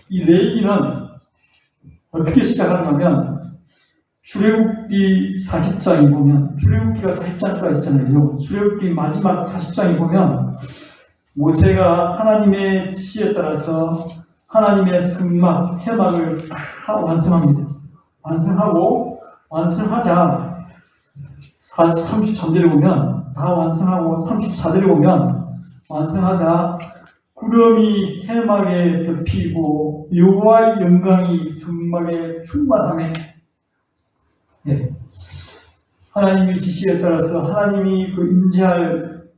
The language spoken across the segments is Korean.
이 레위기는 어떻게 시작하냐면 출애굽기 40장에 보면 출애굽기가 40장까지 있잖아요. 출애굽기 마지막 40장에 보면 모세가 하나님의 지시에 따라서 하나님의 승막, 해막을 다 완성합니다. 완성하자 33절에 보면 다 완성하고 34절에 보면 완성하자 구름이 해막에 덮이고 여호와의 영광이 성막에 충만하며 하나님의 지시에 따라서 하나님이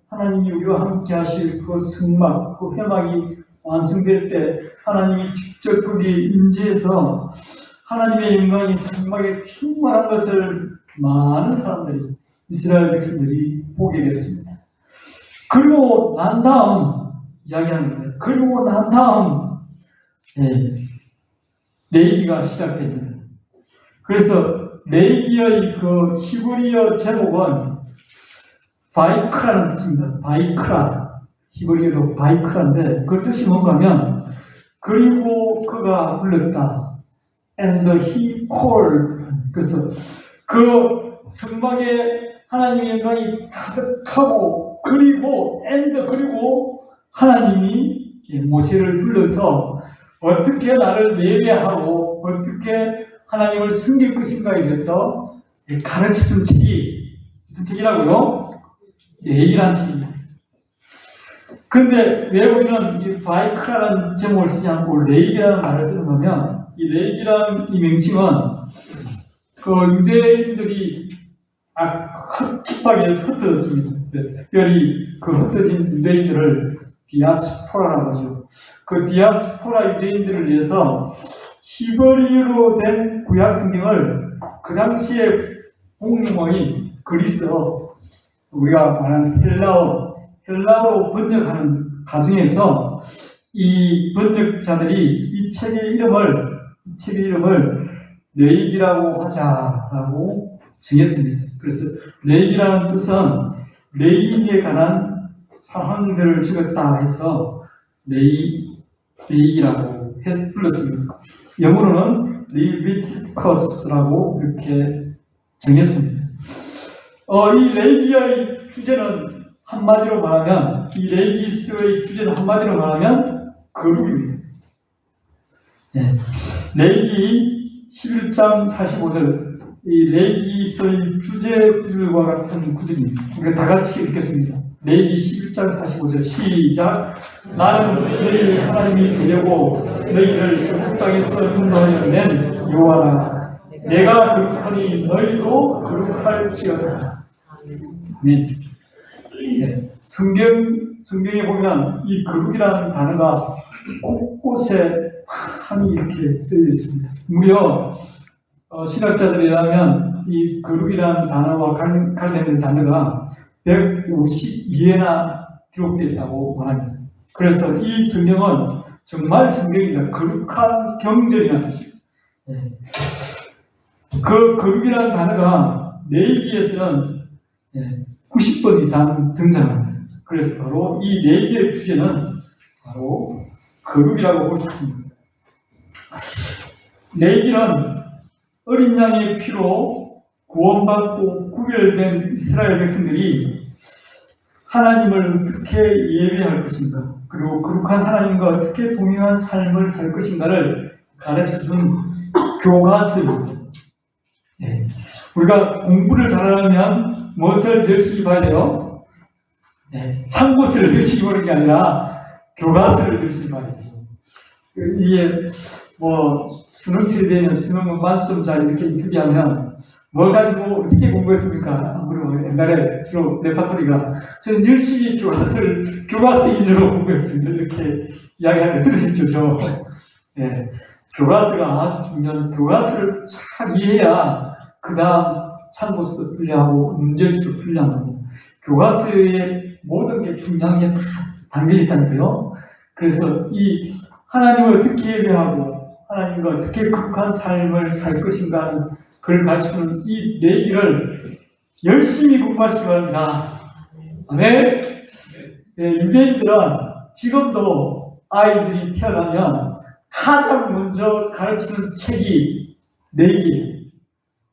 하나님이 우리와 함께 하실 그 성막, 그 해막이 완성될 때 하나님이 직접 거기에 임재해서 하나님의 영광이 성막에 충만한 것을 많은 사람들이, 이스라엘 백성들이 보게 되었습니다. 그리고 난 다음 이야기하는 거예요. 그리고 난 다음 레위기가 시작됩니다. 그래서 레위기의 그 히브리어 제목은 바이크라는 뜻입니다. 바이크라. 히브리어로 바이크라인데 그 뜻이 뭔가 하면 그리고 그가 불렀다. And he called. 그래서 그 성막에 하나님의 영광이 가득하고 그리고 하나님이 모세를 불러서 어떻게 나를 예배하고 어떻게 하나님을 섬길 것인가에 대해서 가르쳐준 책이 무슨 책이라고요? 레위기라는 책입니다. 그런데 왜 우리는 이 바이크라는 제목을 쓰지 않고 레위기라는 말을 쓰는 거면 이 레위기라는 이 명칭은 그 유대인들이 핍박에서 흩어졌습니다. 그래서 특별히 그 흩어진 유대인들을 디아스포라라고 하죠. 그 디아스포라 유대인들을 위해서 히브리어로 된 구약 성경을 그 당시에 복림의 그리스어 우리가 말하는 헬라어로 번역하는 과정에서 이 번역자들이 이 책의 이름을 레위기라고 하자라고 정했습니다. 그래서 레위기라는 뜻은 레위기에 관한 사항들을 적었다 해서 레위기라고 불렀습니다. 영어로는 리비티커스라고 이렇게 정했습니다. 이 레위기의 주제는 한마디로 말하면 거룩입니다. 레위기 11장 45절 이 레위기서의 주제 구절과 같은 구절입니다. 우리가 다 같이 읽겠습니다. 레위기 11장 45절 시작. 나는 너희 하나님이 되려고 너희를 애굽 땅에서 인도하여 낸 여호와라. 내가 거룩하니 너희도 거룩할지어다. 성경에 보면 이 거룩이라는 단어가 곳곳에 많이 이렇게 쓰여 있습니다. 무려 신학자들에 의하면 이 거룩이라는 단어와 관련된 단어가 152회나 기록되어 있다고 말합니다. 그래서 이 성경은 정말 성경이죠. 거룩한 경전이라는 뜻입니다. 그 거룩이라는 단어가 레위기에서는 90번 이상 등장합니다. 그래서 바로 이 레위기의 주제는 바로 거룩이라고 볼 수 있습니다. 레위기는 어린 양의 피로 구원받고 구별된 이스라엘 백성들이 하나님을 어떻게 예배할 것인가, 그리고 거룩한 하나님과 어떻게 동행한 삶을 살 것인가를 가르쳐준 교과서입니다. 우리가 공부를 잘하려면 무엇을 열심히 봐야 돼요? 참고서를 열심히 보는 게 아니라 교과서를 열심히 봐야죠. 이게 수능철이 되면 수능은 만점자 이렇게 인터뷰하면 뭘 가지고 어떻게 공부했습니까? 그리고 옛날에 주로 레파토리가 저는 열심히 교과서 위주로 공부했습니다. 이렇게 이야기하는 거 들으셨죠? 교과서가 아주 중요한, 교과서를 잘 이해해야 그 다음 참고서 풀려하고 문제집도 풀려하고 교과서의 모든 게 중요한 게 다 담겨 있다니까요. 그래서 이 하나님을 어떻게 예배하고 하나님과 어떻게 거룩한 삶을 살 것인가 그걸 가르치는 이 레위기를 열심히 공부하시기 바랍니다. 아멘. 유대인들은 지금도 아이들이 태어나면 가장 먼저 가르치는 책이 레이기예요.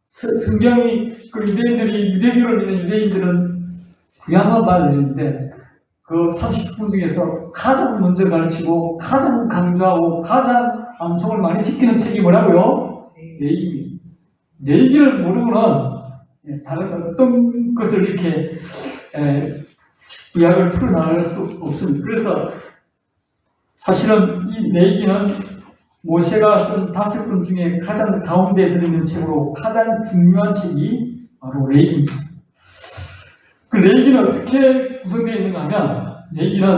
성경이 그 유대인들이 유대교를 믿는 유대인들은 구약만 받아들이는데 그 30분 중에서 가장 먼저 가르치고 가장 강조하고 가장 암송을 많이 시키는 책이 뭐라고요? 레이기입니다. 레이기를 모르고는 다른 어떤 것을 이렇게 구약을 풀어나갈 수 없습니다. 그래서 사실은 이 레이기는 모세가 쓴 5권 중에 가장 가운데에 들어있는 책으로 가장 중요한 책이 바로 레이기입니다. 그 레이기는 어떻게 구성되어 있는가 하면 레이기는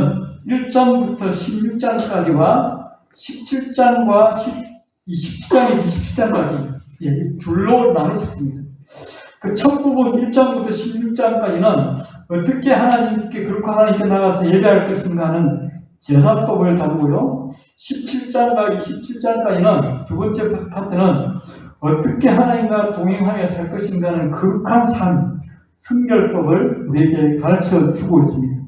1장부터 16장까지와 17장과 17장에서 17장까지 둘로 나눌 수 있습니다. 그 첫 부분 1장부터 16장까지는 어떻게 하나님께 그렇고 하나님께 나가서 예배할 것인가 하는 제사법을 다루고요. 17장과 27장까지는 두 번째 파트는 어떻게 하나님과 동행하며 살 것인가 하는 거룩한 삶, 성결법을 우리에게 가르쳐 주고 있습니다.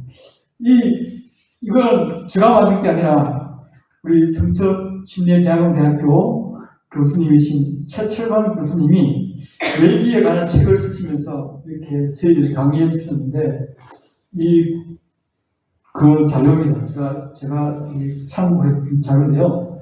이건 제가 만든 게 아니라 우리 성처 심리대학원대학교 교수님이신 최철관 교수님이 레이기에 관한 책을 쓰시면서 이렇게 저희들이 강의해 주셨는데 그 자료입니다. 제가 참고한 자료인데요.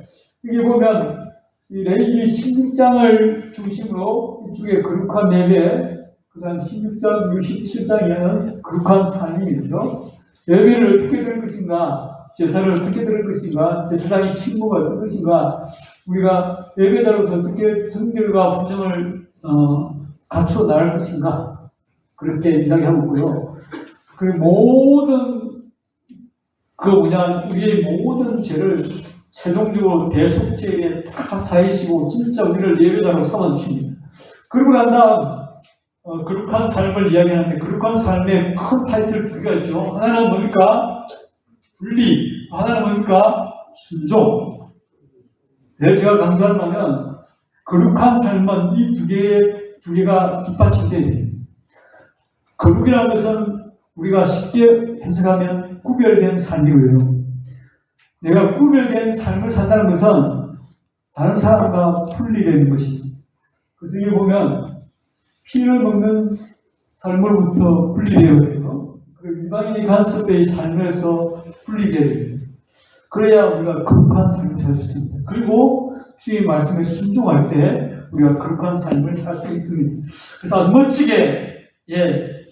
여기 보면 이 레이기 16장을 중심으로 이쪽에 거룩한 예배, 그 다음 16장, 67장에는 거룩한 삶이죠. 예배를 어떻게 드릴 것인가, 제사를 어떻게 드릴 것인가, 제사장의 친구가 어떤 것인가, 우리가 예배자로서 어떻게 정결과 부정을 갖춰 나갈 것인가, 그렇게 이야기하고 있고요. 그 모든 우리의 모든 죄를 최종적으로 대속죄에 다 사하시고 진짜 우리를 예배자로 삼아주십니다. 그러고 난 다음 거룩한 삶을 이야기하는데 거룩한 삶의 큰 타이틀 두 개가 있죠. 하나는 뭡니까? 분리. 하나는 뭡니까? 순종. 왜 제가 강조하냐면 거룩한 삶은 이 두 개가 뒷받침돼야 됩니다. 거룩이라는 것은 우리가 쉽게 해석하면 구별된 삶이고요. 내가 구별된 삶을 산다는 것은 다른 사람과 분리되는 것입니다. 그래서 여기 보면 피를 먹는 삶으로부터 분리되어야 돼요. 그리고 이방인이 간섭의 삶에서 분리되어야 됩니다. 그래야 우리가 거룩한 삶을 살 수 있습니다. 그리고 주의 말씀에 순종할 때 우리가 거룩한 삶을 살 수 있습니다. 그래서 아주 멋지게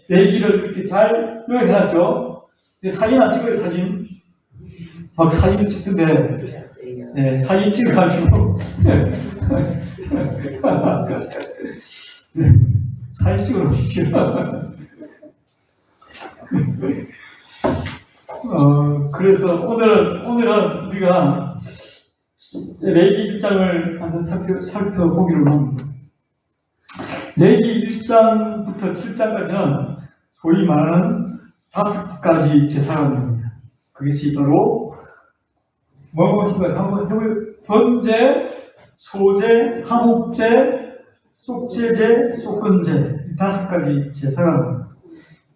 레이기를 이렇게 잘 요약해놨죠. 사진 안 찍어요, 사진. 막 사진 찍던데, 사진 찍어가지고. 사진 찍어놓으십시오. 그래서 오늘은 우리가 레이기 1장을 한번 살펴보기로 합니다. 레이기 1장부터 7장까지는 소위 말하는 5가지 제사가 됩니다. 그것이 바로 무엇인가요? 한번 해볼까요? 번제, 소제, 화목제, 속죄제, 속건제, 이 5가지 제사가 됩니다.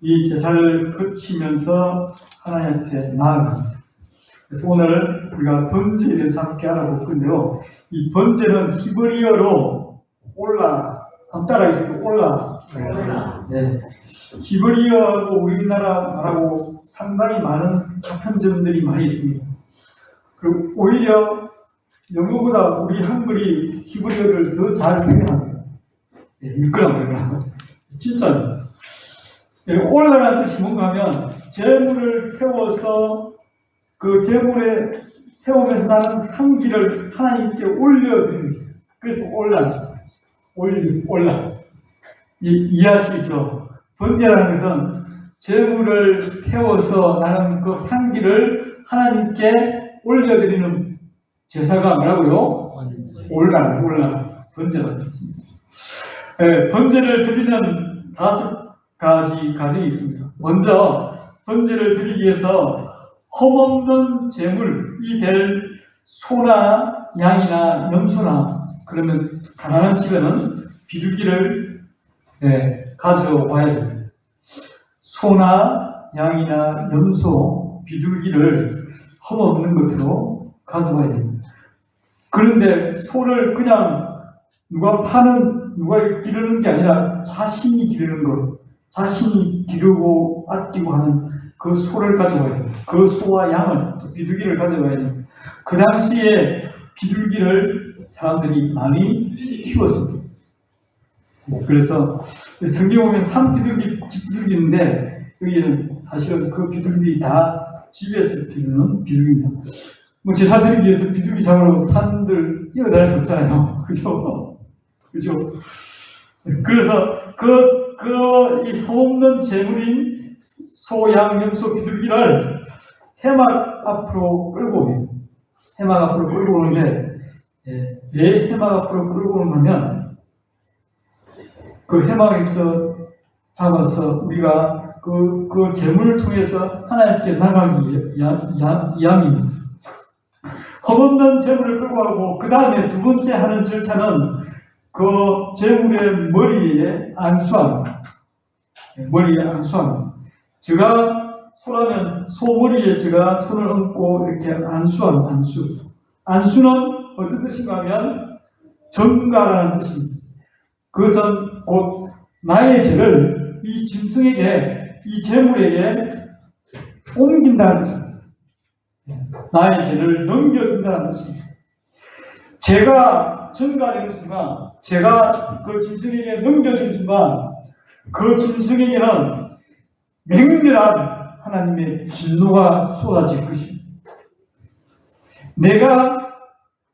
이 제사를 거치면서 하나님께 나아갑니다. 그래서 오늘 우리가 번제에 대해서 함께 알아볼 건데요. 이 번제는 히브리어로 올라, 한번 따라해주세요. 올라. 네. 히브리어하고 우리나라 말하고 상당히 많은 같은 점들이 많이 있습니다. 그리고 오히려 영어보다 우리 한글이 히브리어를 더 잘 표현합니다. 읽거나 진짜입니다. 올라라는 뜻이 뭔가 하면 제물을 태워서 그 제물에 태우면서 나는 향기를 하나님께 올려드리는 거예요. 그래서 올라. 이해하시죠? 번제라는 것은 제물을 태워서 나는 그 향기를 하나님께 올려드리는 제사가 뭐라고요? 올라. 번제라는 것입니다. 번제를 드리는 5가지 과정이 있습니다. 먼저 번제를 드리기 위해서 흠없는 제물이 될 소나 양이나 염소나 그러면 가난한 집에는 비둘기를 가져와야 됩니다. 소나 양이나 염소, 비둘기를 흠없는 것으로 가져와야 됩니다. 그런데 소를 그냥 누가 파는, 누가 기르는 게 아니라 자신이 기르는 것, 자신이 기르고 아끼고 하는 그 소를 가져와야 돼요. 그 소와 양을, 또 비둘기를 가져와야 돼요. 그 당시에 비둘기를 사람들이 많이 키웠습니다. 그래서 성경 보면 산비둘기, 집비둘기인데 여기는 사실은 그 비둘기 다 집에서 기르는 비둘기입니다. 뭐 제사 드리기 위해서 비둘기 잡으러 산들 뛰어다닐 수 없잖아요. 그죠? 그죠? 그래서 이 흠없는 재물인 소, 양, 염소, 비둘기를 해막 앞으로 끌고 옵니다. 해막 앞으로 끌고 오는데, 왜 해막 앞으로 끌고 오냐면, 그 해막에서 잡아서 우리가 그 재물을 통해서 하나님께 나가기 위함입니다. 흠없는 재물을 끌고 가고, 그 다음에 두 번째 하는 절차는 그 재물의 머리에 안수함. 머리에 안수함. 제가 소라면 소 머리에 제가 손을 얹고 이렇게 안수함, 안수. 안수는 어떤 뜻인가 하면 전가라는 뜻입니다. 그것은 곧 나의 죄를 이 짐승에게, 이 재물에게 옮긴다는 뜻입니다. 나의 죄를 넘겨준다는 뜻입니다. 제가 전가되는 순간, 제가 그 짐승에게 넘겨준 순간, 그 짐승에게는 맹렬한 하나님의 진노가 쏟아질 것입니다. 내가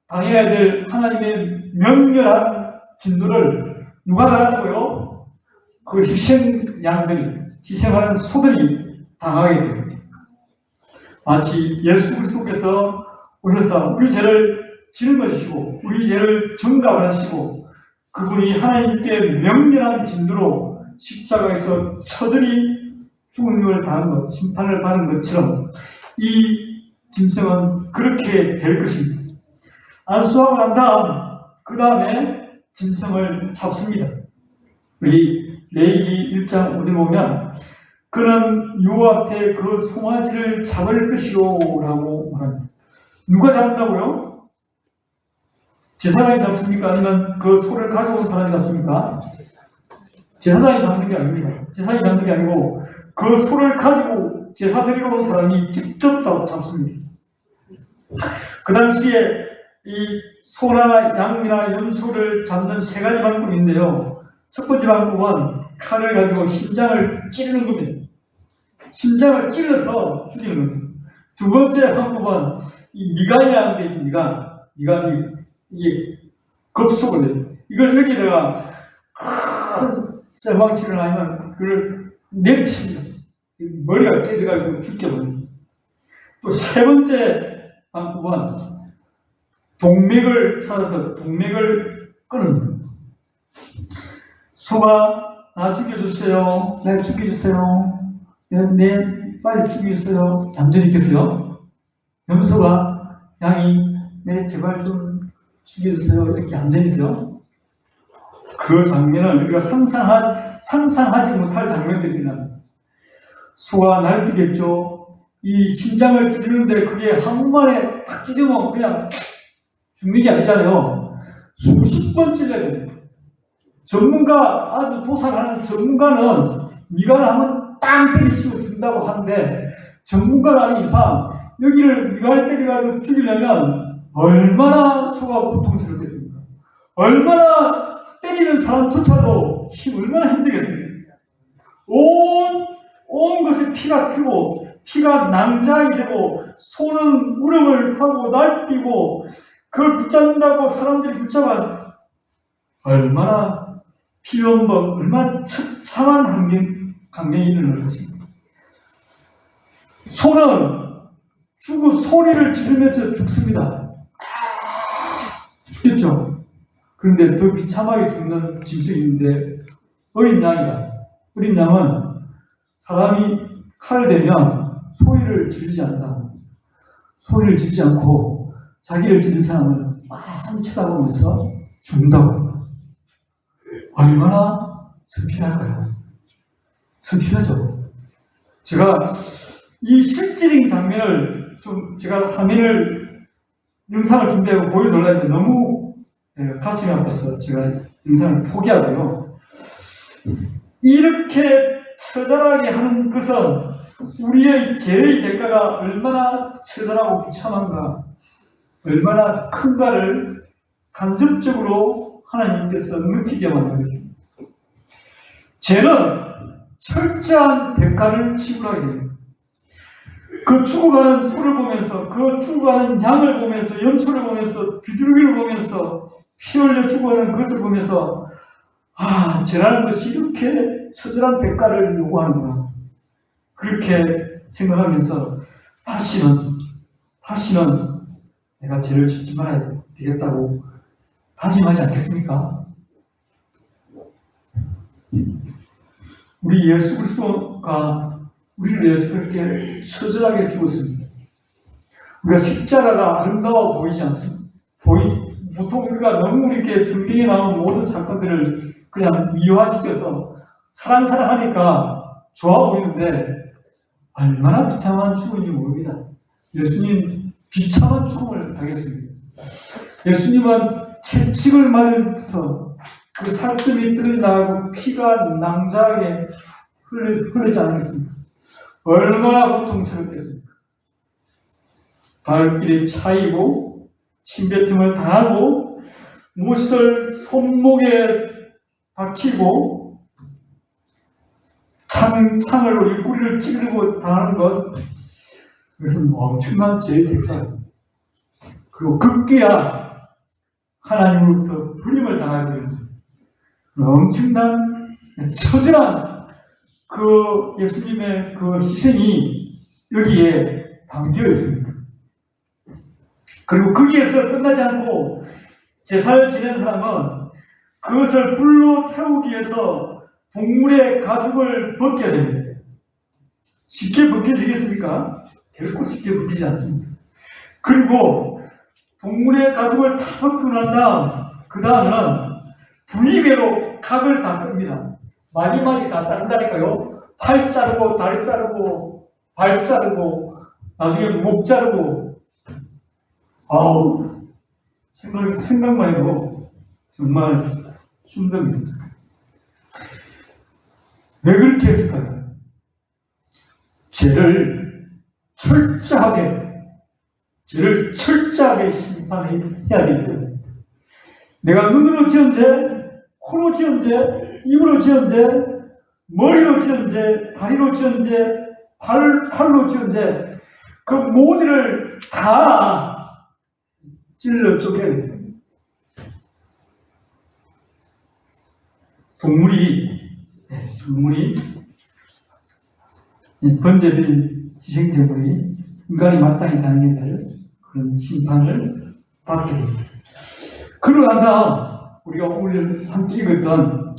당해야 될 하나님의 명렬한 진노를 누가 당하고요? 그 희생양들이, 희생하는 소들이 당하게 됩니다. 마치 예수 그리스도께서 오셔서 우리 죄를 짊어지시고 우리 죄를 전가하시고 그분이 하나님께 명렬한 진노로 십자가에서 처절히 죽음을 당한 것, 심판을 받은 것처럼 이 짐승은 그렇게 될 것입니다. 안수하고 난 다음, 그 다음에 짐승을 잡습니다. 우리 레위기 1장 5절 보면 그는 요 앞에 그 송아지를 잡을 것이요라고 말합니다. 누가 잡는다고요? 제사장이 잡습니까? 아니면 그 소를 가져온 사람이 잡습니까? 제사장이 잡는 게 아닙니다. 제사장이 잡는 게 아니고 그 소를 가지고 제사 드리러 온 사람이 직접 잡습니다. 그 당시에 이 소나 양이나 염소를 잡는 세 가지 방법이 있는데요. 첫 번째 방법은 칼을 가지고 심장을 찌르는 겁니다. 심장을 찔러서 죽이는 겁니다. 두 번째 방법은 이 미간이라는 게 있습니다. 미간이 이게 급속을 해요. 이걸 여기다가 큰 쇠망치를 하면 그걸 내리칩니다. 머리가 깨져가지고 죽게버립니다. 또 세 번째 방법은 동맥을 찾아서 동맥을 끊는 겁니다. 소가 나 죽여주세요. 나 죽여주세요. 내 빨리 죽여주세요. 얌전히 있겠어요? 염소가 양이 내 제발 좀 죽여주세요. 이렇게 얌전히 있어요. 그 장면을 우리가 상상하지 못할 장면들이 납니다. 소가 날뛰겠죠. 이 심장을 찌르는데 그게 한 번에 탁 찌르면 그냥 죽는 게 아니잖아요. 수십 번 찔러야 됩니다. 전문가, 아주 도살하는 전문가는 미간을 한번 땅 때리치고 죽는다고 하는데 전문가가 아닌 이상 여기를 미간을 때려가지고 죽이려면 얼마나 소가 고통스럽겠습니까? 얼마나 때리는 사람조차도 얼마나 힘들겠습니까? 온 것에 피가 튀고 피가 낭자이 되고 소는 울음을 하고 날뛰고 그걸 붙잡는다고 사람들이 붙잡아 얼마나 피범벅 얼마나 처참한 환경이 일어날 것입니다. 소는 소리를 지르면서 죽습니다. 죽겠죠. 그런데 더 비참하게 죽는 짐승이 있는데 어린 양이다. 어린 양은 사람이 칼을 대면 소리를 지르지 않는다. 소리를 지르지 않고 자기를 지른 사람을 많이 쳐다보면서 죽는다고 합니다. 얼마나 성실할까요? 성실하죠. 제가 이 실질적인 장면을 제가 화면을 영상을 준비하고 보여달라 했는데 너무 가슴이 아파서 제가 영상을 포기하고요. 이렇게 처절하게 하는 것은 우리의 죄의 대가가 얼마나 처절하고 비참한가, 얼마나 큰가를 간접적으로 하나님께서 느끼게 만드는 것입니다. 죄는 철저한 대가를 지불하게 됩니다. 그 죽어가는 소를 보면서, 그 죽어가는 양을 보면서, 염소를 보면서, 비둘기를 보면서, 피 흘려 죽어가는 것을 보면서, 아, 죄라는 것이 이렇게 처절한 대가를 요구하는구나. 그렇게 생각하면서 다시는 내가 죄를 짓지 말아야 되겠다고 다짐하지 않겠습니까? 우리 예수 그리스도가 우리를 위해서 그렇게 처절하게 죽었습니다. 우리가 십자가가 아름다워 보이지 않습니다. 보통 우리가 너무 이렇게 성경에 나오는 모든 사건들을 그냥 미화시켜서 사랑하니까 좋아 보이는데 얼마나 비참한 죽음인지 모릅니다. 예수님 비참한 죽음을 당했습니다. 예수님은 채찍을 맞을 때부터 그 살점이 떨어져나가고 피가 낭자하게 흐르지 않겠습니까? 얼마나 고통스럽겠습니까? 발길에 차이고 침뱉음을 당하고 못을 손목에 박히고 창으로 입꼬리를 찌르고 당하는 것, 그것은 엄청난 죄의 대가입니다. 그리고 극기야 하나님으로부터 불임을 당하게 됩니다. 엄청난 처절한 그 예수님의 그 희생이 여기에 담겨 있습니다. 그리고 거기에서 끝나지 않고 제사를 지낸 사람은 그것을 불로 태우기 위해서 동물의 가죽을 벗겨야 됩니다. 쉽게 벗겨지겠습니까? 결코 쉽게 벗기지 않습니다. 그리고 동물의 가죽을 다 벗고 난 다음, 그 다음은 부위별로 각을 다 끕니다. 마디마디 다 자른다니까요. 팔 자르고, 다리 자르고, 발 자르고, 나중에 목 자르고, 아우, 생각만 해도 정말 힘듭니다. 왜 그렇게 했을까요? 죄를 철저하게 심판해야 되기 때문에. 내가 눈으로 지은 죄, 코로 지은 죄, 입으로 지은 죄, 머리로 지은 죄, 다리로 지은 죄, 팔로 지은 죄, 그 모두를 다 찔러 쪼개야 됩니다. 동물이 번제된 희생제물이 인간이 마땅히 당해야 될 그런 심판을 받게 됩니다. 그러고 난 다음 우리가 오늘 함께 읽었던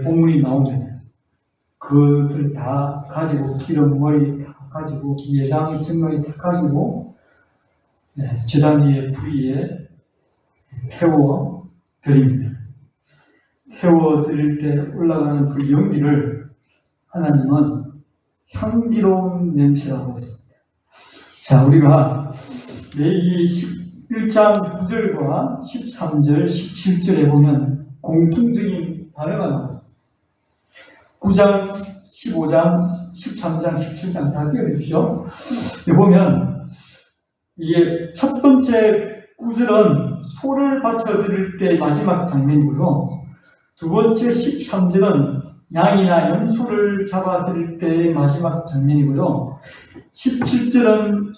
본문이 나옵니다. 그것을 다 가지고 기름 머리 다 가지고 예장 증거리 다 가지고 제단 위에 불 위에 태워 드립니다. 태워 드릴 때 올라가는 그 연기를 하나님은 향기로운 냄새라고 했습니다. 자, 우리가 레위기 1장 9절과 13절, 17절에 보면 공통적인 단어가 나옵니다. 9장, 15장, 13장, 17장 다 띄워주시죠. 여기 보면 이게 첫 번째 9절은 소를 바쳐드릴 때 마지막 장면이고요. 두 번째 13절은 양이나 염소를 잡아드릴 때의 마지막 장면이고요. 17절은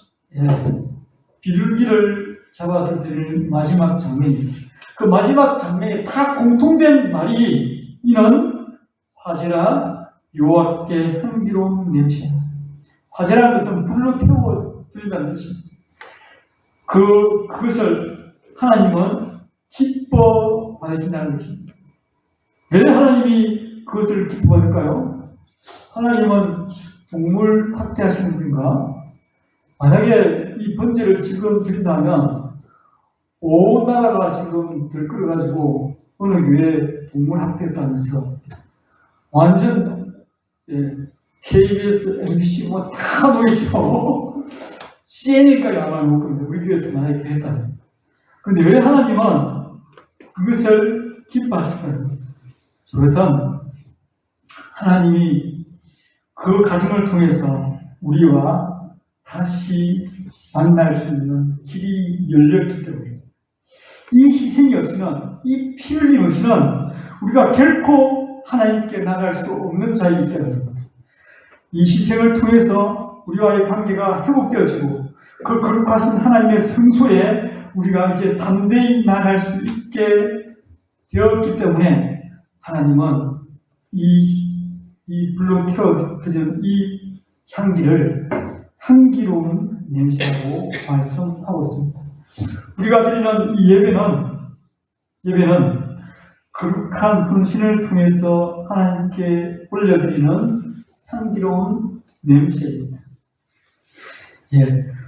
비둘기를 잡아서 드리는 마지막 장면입니다. 그 마지막 장면에 다 공통된 말이 이는 화제라 여호와께 향기로운 냄새. 화제라는 것은 불로 태워 드린다는 뜻입니다. 그것을 하나님은 기뻐 받으신다는 것입니다. 왜 하나님이 그것을 기뻐 받을까요? 하나님은 동물 학대하시는 분인가? 만약에 이 번제를 지금 드린다면 온 나라가 지금 들끓어가지고 어느 교회에 동물 학대했다면서 완전 KBS, MBC 뭐 다 놓이죠. CNN까지 아마 올 겁니다. 우리 교회에서 만약에 했다면. 그런데 왜 하나님은 그것을 기뻐하실까요? 그것은 하나님이 그 가정을 통해서 우리와 다시 만날 수 있는 길이 열렸기 때문에, 이 희생이 없이는, 이 피 흘림 없이는 우리가 결코 하나님께 나갈 수 없는 자이기 때문입니다. 이 희생을 통해서 우리와의 관계가 회복되어지고 그 거룩하신 하나님의 성소에 우리가 이제 담대히 나갈 수 있게 되었기 때문에 하나님은 이 불로 태워드리는 이 향기를 향기로운 냄새라고 말씀하고 있습니다. 우리가 드리는 이 예배는 거룩한 헌신을 통해서 하나님께 올려드리는 향기로운 냄새입니다.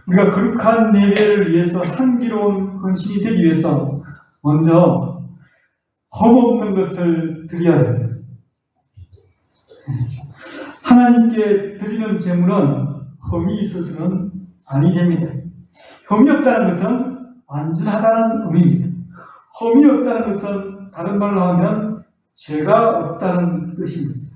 우리가 거룩한 예배를 위해서 향기로운 헌신이 되기 위해서 먼저 험없는 것을 드려야 됩니다. 하나님께 드리는 제물은 흠이 있어서는 아니 됩니다. 흠이 없다는 것은 완전하다는 의미입니다. 흠이 없다는 것은 다른 말로 하면 죄가 없다는 뜻입니다.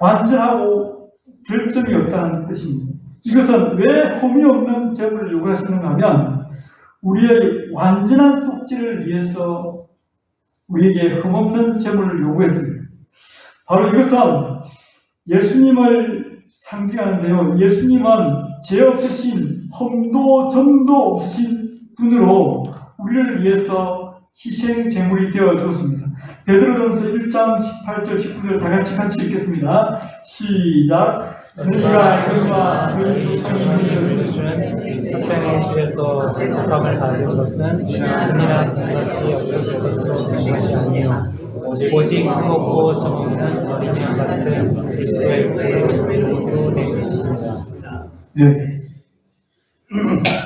완전하고 결점이 없다는 뜻입니다. 이것은 왜 흠이 없는 제물을 요구하시는가 하면 우리의 완전한 속죄를 위해서 우리에게 흠없는 제물을 요구했습니다. 바로 이것은 예수님을 상징하는데요. 예수님은 죄 없으신 흠도 점도 없으신 분으로 우리를 위해서 희생 제물이 되어 주었습니다. 베드로전서 1장 18절 19절 다 같이 읽겠습니다. 시작. 너희가 그와 그 조상님을 주는 사탄의 집에서 속함을 받은 것은 은이나 금같이 없어질 것으로 된 것이 아니요 오직 흠없고 정없는 어린 양 같은 그리스도의 우리로 된 것입니다.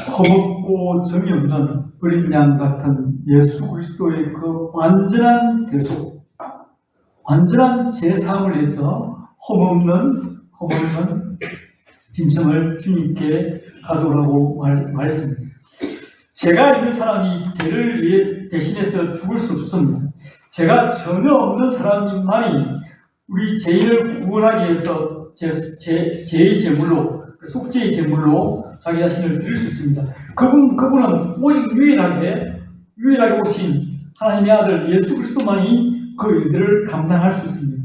흠없고 정이 없는 어린 양 같은 예수 그리스도의 그 완전한 대속, 완전한 제사함을 위해서 흠없는 짐승을 주님께 가져오라고 말했습니다. 죄가 있는 사람이 죄를 위해 대신해서 죽을 수 없습니다. 죄가 전혀 없는 사람만이 우리 죄인을 구원하기 위해서 죄의 제물로, 속죄의 제물로 자기 자신을 드릴 수 있습니다. 그분은 오직 유일하게 오신 하나님의 아들 예수 그리스도만이 그 일들을 감당할 수 있습니다.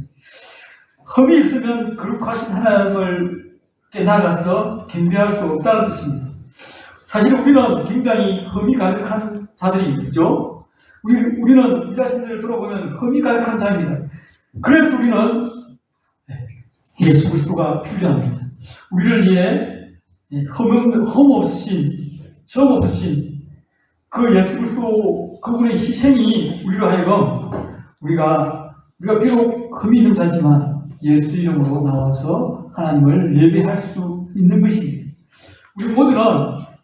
흠이 있으면 거룩하신 하나님을 나가서 경배할 수 없다는 뜻입니다. 사실 우리는 굉장히 흠이 가득한 자들이죠. 우리는 이 자신들을 돌아보면 흠이 가득한 자입니다. 그래서 우리는 예수 그리스도가 필요합니다. 우리를 위해 흠 없으신, 정 없으신 그 예수 그리스도 그분의 희생이 우리로 하여금 우리가 비록 흠이 있는 자지만 예수 이름으로 나와서 하나님을 예배할 수 있는 것입니다. 우리 모두는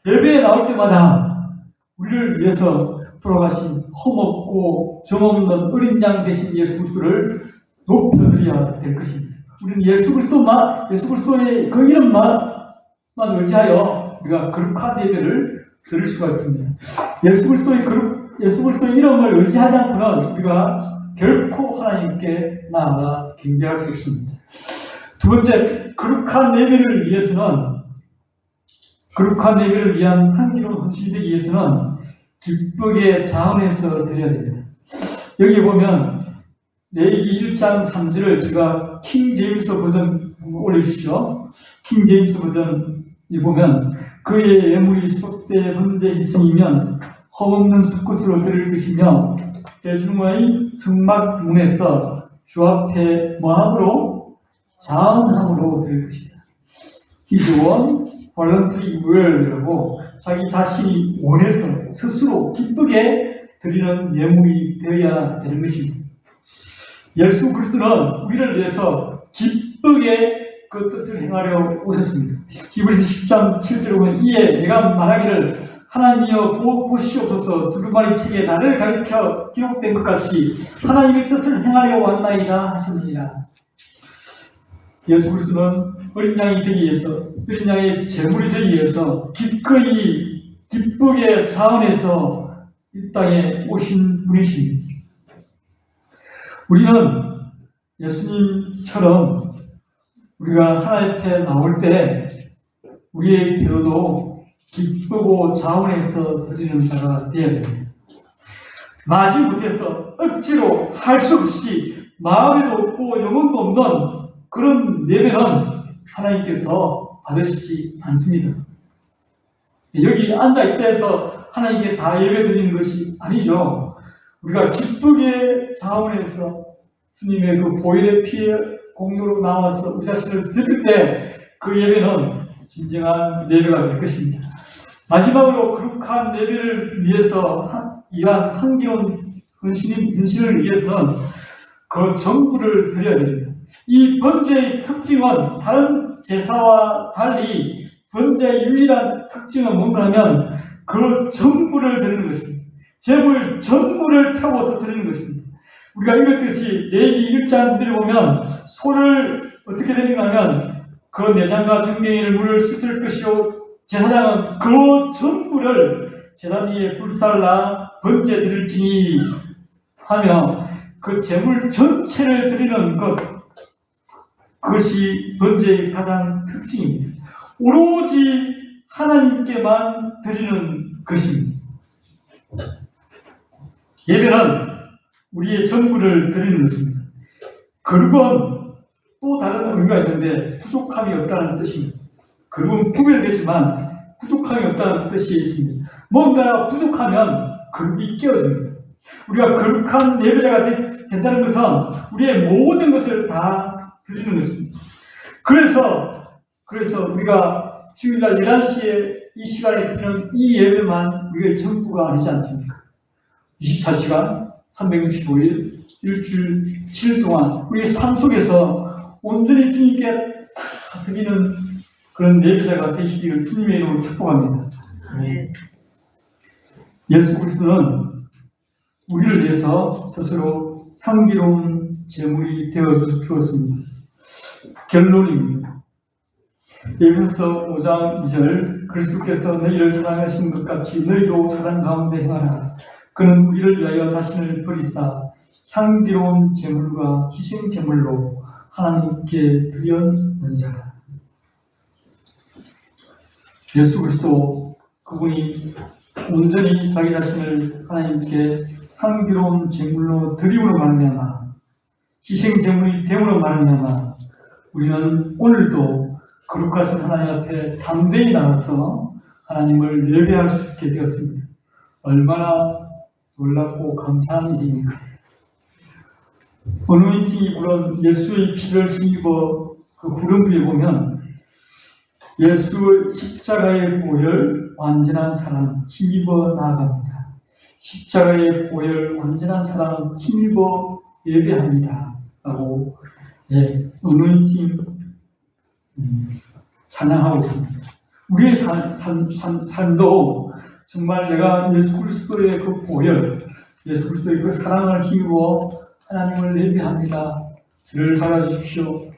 예배에 나올 때마다 우리를 위해서 돌아가신 흠없고 정없는 어린 양 되신 예수 그리스도를 높여드려야 될 것입니다. 우리는 예수 그리스도의 그 이름만 의지하여 우리가 거룩한 예배를 드릴 수가 있습니다. 예수 그리스도의 이름을 의지하지 않고는 우리가 결코 하나님께 나아가 경배할 수 없습니다. 두 번째, 거룩한 예배를 위한 향기로운 헌신이 되기 위해서는 기쁘게 자원해서 드려야 됩니다. 여기 보면 레위기 1장 3절을 제가 킹 제임스 버전 올려주시죠. 킹 제임스 버전이 보면 그의 예물이 수록되어 번제 희생이면 험없는 숫것으로 드릴 것이며 대중의 성막 문에서 주 앞에 뭐함으로? 자원함으로 드릴 것이다. His own voluntary will이라고 자기 자신이 원해서 스스로 기쁘게 드리는 예물이 되어야 되는 것입니다. 예수 그리스도는 우리를 위해서 기쁘게 그 뜻을 행하려 오셨습니다. 히브리서 10장 7절에 보면 이에 내가 말하기를 하나님이여 보시옵소서 두루마리 책에 나를 가리켜 기록된 것 같이 하나님의 뜻을 행하려 왔나이다 하셨느니라. 예수 그리스도는 어린 양이 되기 위해서, 어린 양의 제물이 되기 위해서 기쁘게 자원해서 이 땅에 오신 분이십니다. 우리는 예수님처럼 우리가 하나님 앞에 나올 때 우리의 기도도 기쁘고 자원해서 드리는 자가 되어야 됩니다. 마지 못해서 억지로 할 수 없이 마음에도 없고 영혼도 없는 그런 예배는 하나님께서 받으시지 않습니다. 여기 앉아있다 해서 하나님께 다 예배드리는 것이 아니죠. 우리가 기쁘게 자원해서 주님의 그 보혈의 피의 공로로 나와서 우리 자신을 드릴 때 그 예배는 진정한 예배가 될 것입니다. 마지막으로 거룩한 예배를 위해서 이러한 한겨운 헌신을 위해서는 그 전부를 드려야 됩니다. 이 번제의 특징은 다른 제사와 달리 번제의 유일한 특징은 뭔가 하면 그 전부를 드리는 것입니다. 제물 전부를 태워서 드리는 것입니다. 우리가 읽었듯이 레위기 1장 9절에 보면 소를 어떻게 드리는가 하면 그 내장과 정갱이를 물을 씻을 것이요 제사장은 그 전부를 제단 위에 불살라 번제 드릴지니 하며 그 제물 전체를 드리는 그것이 번제의 가장 특징입니다. 오로지 하나님께만 드리는 것입니다. 예배는 우리의 전부를 드리는 것입니다. 거룩은 또 다른 의미가 있는데 부족함이 없다는 뜻입니다. 거룩은 구별되지만 부족함이 없다는 뜻이 있습니다. 뭔가 부족하면 거룩이 깨어집니다. 우리가 거룩한 예배자가 된다는 것은 우리의 모든 것을 다 드리는 것입니다. 그래서 우리가 주일날 11시에 이 시간에 드리는 이 예배만 우리의 전부가 아니지 않습니까? 24시간 365일 일주일 7일 동안 우리의 삶 속에서 온전히 주님께 드리는 그런 예배자가 되시기를 주님의 이름으로 축복합니다. 예수 그리스도는 우리를 위해서 스스로 향기로운 제물이 되어 주었습니다. 결론입니다. 에베소서 5장 2절 그리스도께서 너희를 사랑하신 것 같이 너희도 사랑 가운데 행하라. 그는 우리를 위하여 자신을 버리사 향기로운 제물과 희생 제물로 하나님께 드렸느니라. 예수 그리스도 그분이 온전히 자기 자신을 하나님께 향기로운 제물로 드림으로 말미암아 희생 제물이 됨으로 말미암아 우리는 오늘도 거룩하신 하나님 앞에 담대히 나가서 하나님을 예배할 수 있게 되었습니다. 얼마나 놀랍고 감사한 일입니까? 어노인팅이 부른 예수의 피를 힘입어 그 구름부에 보면 예수의 십자가의 보혈 완전한 사랑 힘입어 나아갑니다. 십자가의 보혈 완전한 사랑 힘입어 예배합니다. 라고 어노인팅 찬양하고 있습니다. 우리의 삶도 정말 내가 예수 그리스도의 그 보혈, 예수 그리스도의 그 사랑을 힘입어 하나님을 예배합니다. 저를 받아주십시오.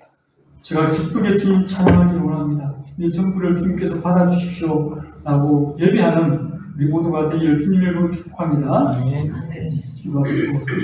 제가 기쁘게 주님 찬양하기를 원합니다. 이 전부를 주님께서 받아주십시오. 라고 예배하는 우리 모두가 되기를 주님의 이름으로 축복합니다. 기도하시고